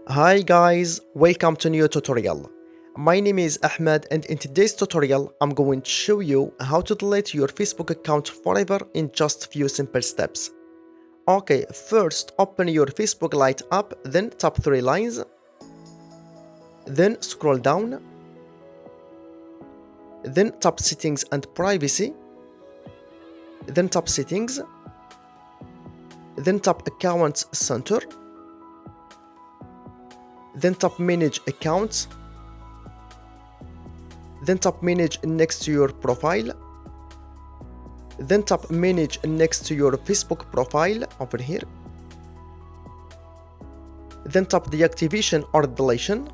Hi guys, welcome to new tutorial. My name is Ahmed and in today's tutorial I'm going to show you how to delete your Facebook account forever in just few simple steps. Okay, first open your Facebook Lite app, then tap three lines, then scroll down, then tap settings and privacy, then tap settings, then tap accounts center, then tap manage accounts, then tap manage next to your profile, then tap manage next to your Facebook profile over here, then tap deactivation or deletion.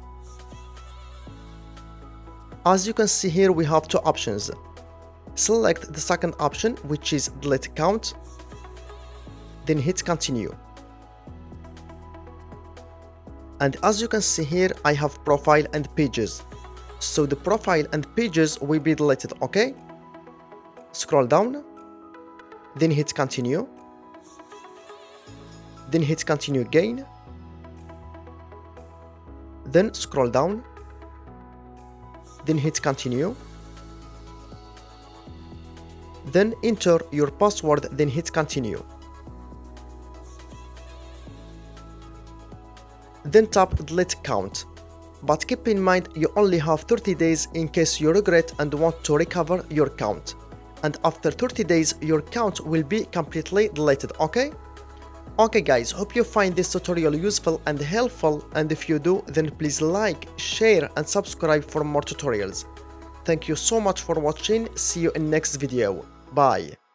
As you can see here, we have two options. Select the second option, which is delete account, then hit continue. And as you can see here, I have profile and pages. So the profile and pages will be deleted, okay? Scroll down, then hit continue, then hit continue again, then scroll down, then hit continue, then enter your password, then hit continue. Then tap delete account. But keep in mind you only have 30 days in case you regret and want to recover your account. And after 30 days your account will be completely deleted, okay? Okay guys, hope you find this tutorial useful and helpful, and if you do, then please like, share and subscribe for more tutorials. Thank you so much for watching. See you in next video. Bye.